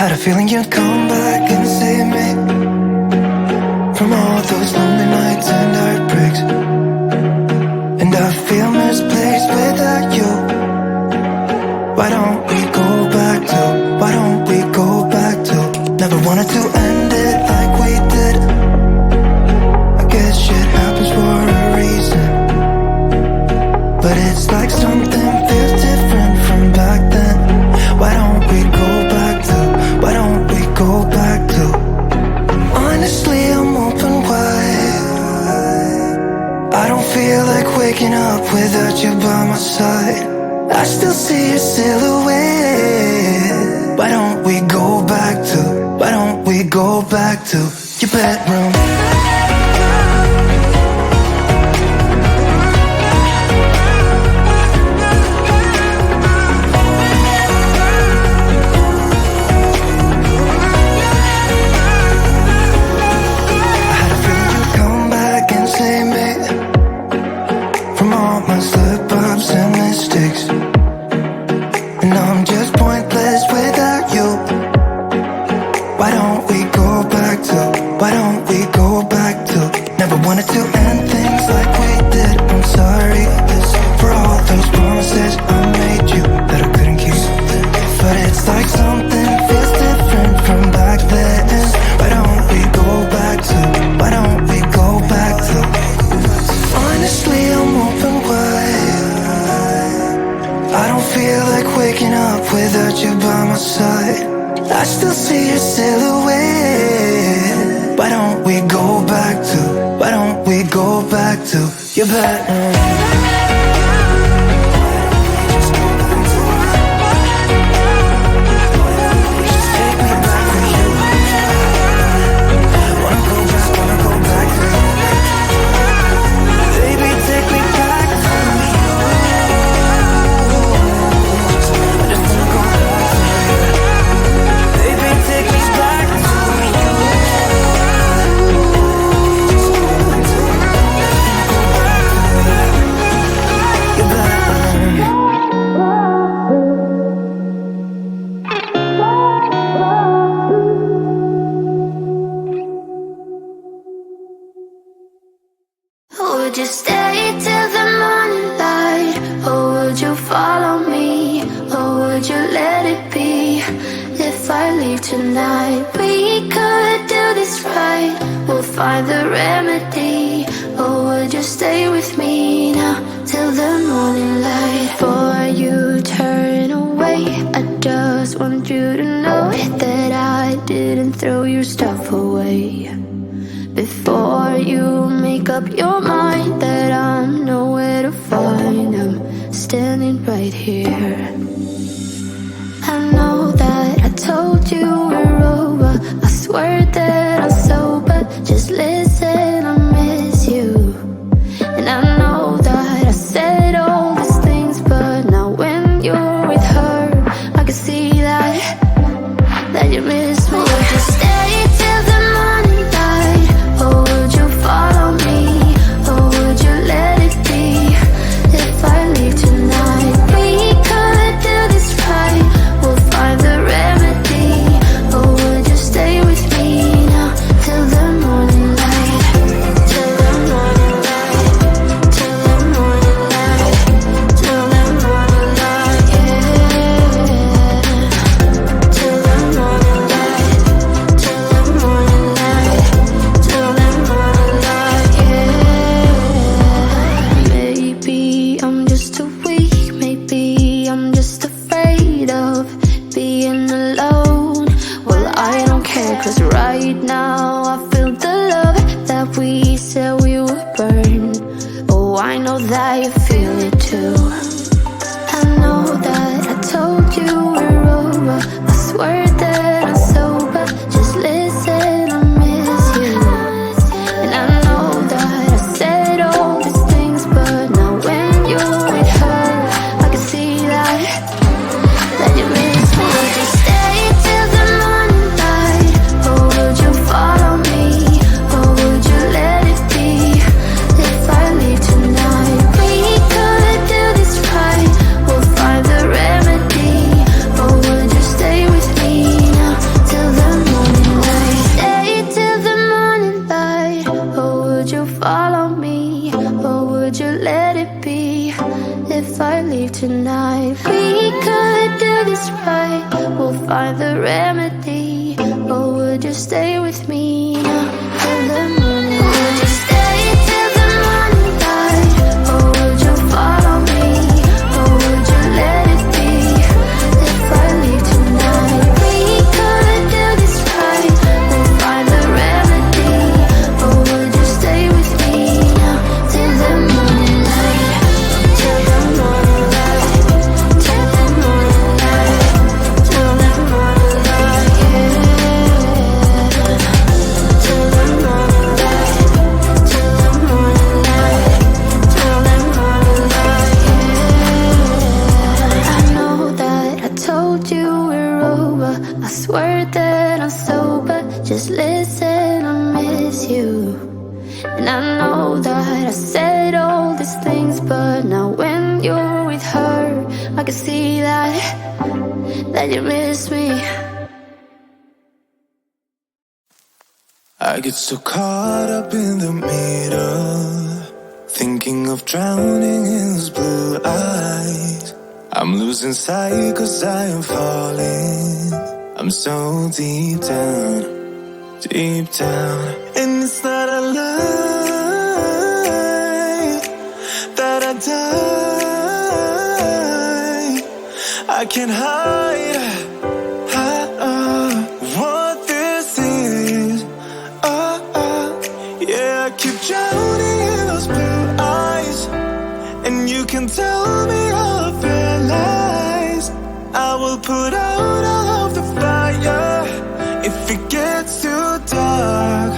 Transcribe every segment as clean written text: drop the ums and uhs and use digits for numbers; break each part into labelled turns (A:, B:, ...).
A: had a feeling you'd come back and save me from all those lonely nights and heartbreaks. And I feel misplaced without you. Why don't we go back to, why don't we go back to? Never wanted to end it like we did. I guess shit happens for a reason, but it's like something feels different from back then. Why don't we go back to, why don't we go back to? Honestly, I'm open wide. I don't feel like waking up without you by my side. I still see your silhouette. Why don't we go back to, why don't we go back to your bedroom? I still see your silhouette. Why don't we go back to, why don't we go back to your bedroom?
B: Would you stay till the morning light? Or would you follow me? Or would you let it be? If I leave tonight, we could do this right. We'll find the remedy. Or would you stay with me now till the morning light? Before you turn away, I just want you to know that I didn't throw your stuff away. Before you make up your mind that I'm nowhere to find, I'm standing right here. I know that I told you we're over. I swear that I'm sober. Just listen, I miss you. And I know that I said all these things, but now when you're with her, I can see that you miss me. Would you stay till the morning light? Or would you follow me? Or would you let it be? If I leave tonight, we could do this right. We'll find the remedy. Or would you stay with me now till the morning light? Till the morning light. Till the morning light. Till the morning light, yeah. Till the morning light. Till the morning light. Till the morning light, yeah. Maybe I'm just too weak. Maybe I'm just afraid of being alone. Well, I don't care, 'cause right now I feel the love that we said we would burn. Oh, I know that you feel it too. I know that I told you we're over. I swear that I'm sober. Just listen, I miss you. And I know that I said all these things, but now when you're with her, I can see that you miss me. Would you stay till the morning light? Or would you follow me? Or would you let it be? If I leave tonight, we could do this right. We'll find the remedy. Or would you stay with me be if I leave tonight. We could do this right, we'll find the remedy. Or would you stay with me now till the morning? Would you stay till the morning light? Or would you follow me? Or would you let it be if I leave tonight? We could do this right, we'll find the remedy. Or would you stay with me now till the morning light? Till the morning light, till the morning light, till the morning light, yeah. Till the morning light, till the morning light, till the morning light, yeah. I know that I told you we're over, I swear that I'm sober. Just listen, I miss you. And I know that I said all these things, but now when you're with her, I can see that you miss me.
A: I get so caught up in the middle, thinking of drowning in those blue eyes. I'm losing sight 'cause I am falling. I'm so deep down, deep down. And it's not a lie that I die. I can't hide what this is. Yeah, I keep drowning in those blue eyes, and you can tell me all of your lies. I will put out all of the fire if it gets too dark.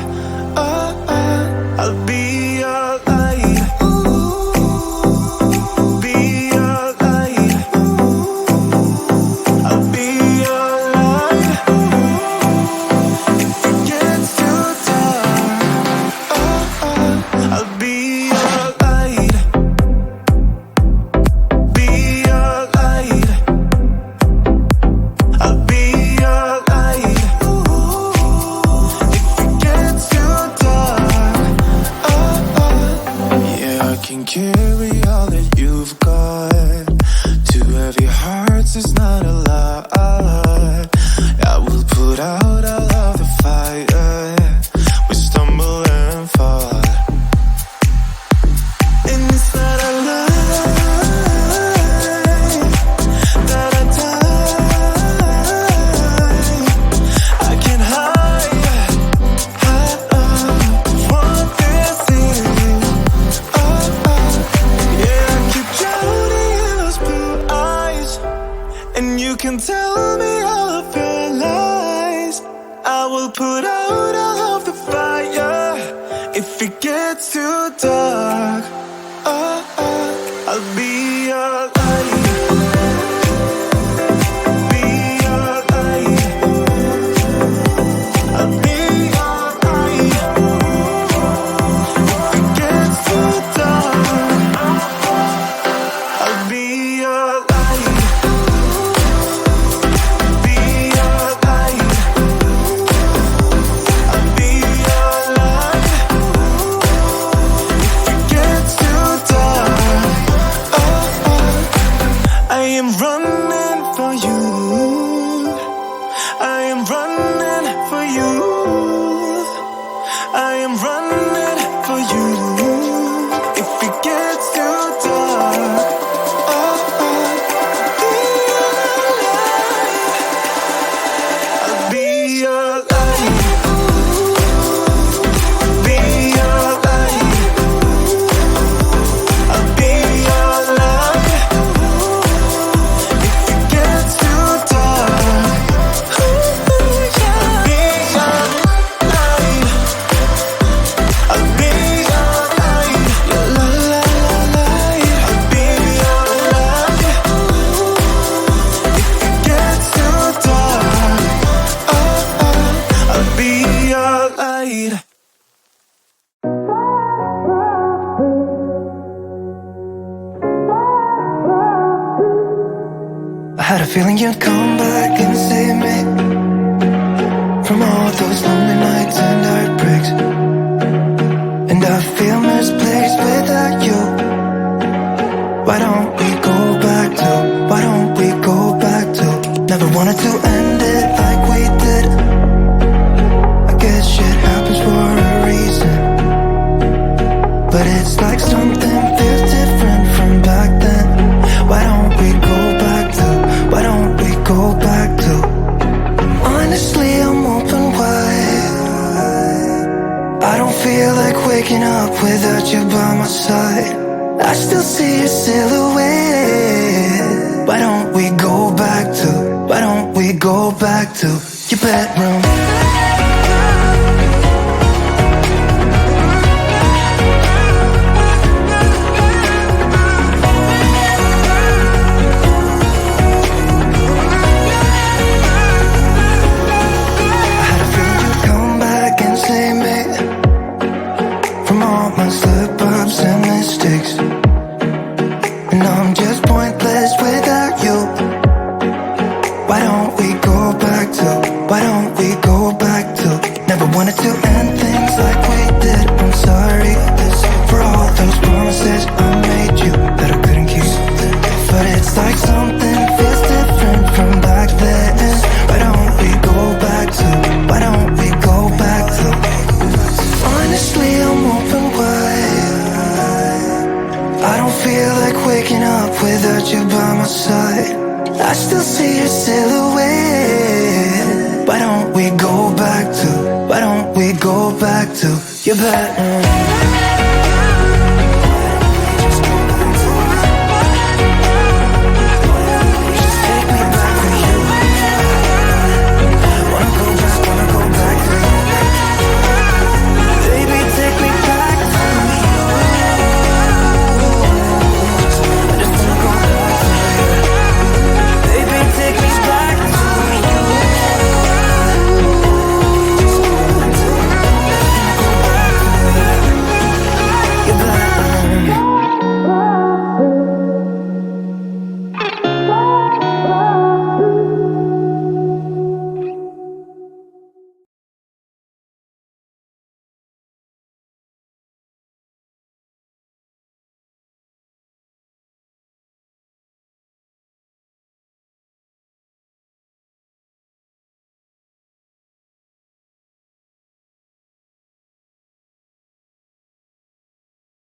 A: I'll be your light. Be your light. I'll be your light. If it gets too dark, I'll be your light. Be your light. I'll be your light. If it gets too dark, yeah, I can carry all that you've got. Two heavy hearts is not a lot. I will put out all of the fire. We stumble and fall, and it's not a lie that I die. I can't hide what this is. Yeah, I keep drowning in those blue eyes, and you can tell me all of your lies. I will put out all of the fire if it gets too dark. I'll be your light. Be your light. I'll be your light. If it gets too dark, I'll be your light. Be your light. I'll be your light. If it gets too dark, I am running for you. I am running for you. I am running for you. If it gets too dark, I'll be your light. Be your light. I'll be your light. If it gets too dark, I'll be your light. I'll be your light. Your light. I'll be your light. If it gets too dark, I'll be your light. I had a feeling you'd come back and save me from all those lonely nights and heartbreaks. And I feel misplaced without you. Why don't we go back to? Why don't we go back to? Never wanted to end it like we did. I guess shit happens for a reason, but it's like something feels different from back then. Why don't we go back to? Why don't we go back to? Honestly, I'm open wide. I don't feel like waking up without you by my side. I still see your silhouette. Why don't we go back to? Why don't we go back to your bedroom? I had a feeling you'd come back and save me from all my slip-ups and mistakes. And I'm just pointless without you. Why don't we go back to? Why don't we go back to? Never wanted to end things like we did. I'm sorry for all those promises I made you that I couldn't keep. But it's like something feels different from back then. Why don't we go back to? Why don't we go back to? Honestly, I'm open wide. I don't feel like waking up without you by my side. I still see your silhouette. Why don't we go back to? Why don't we go back to your bedroom?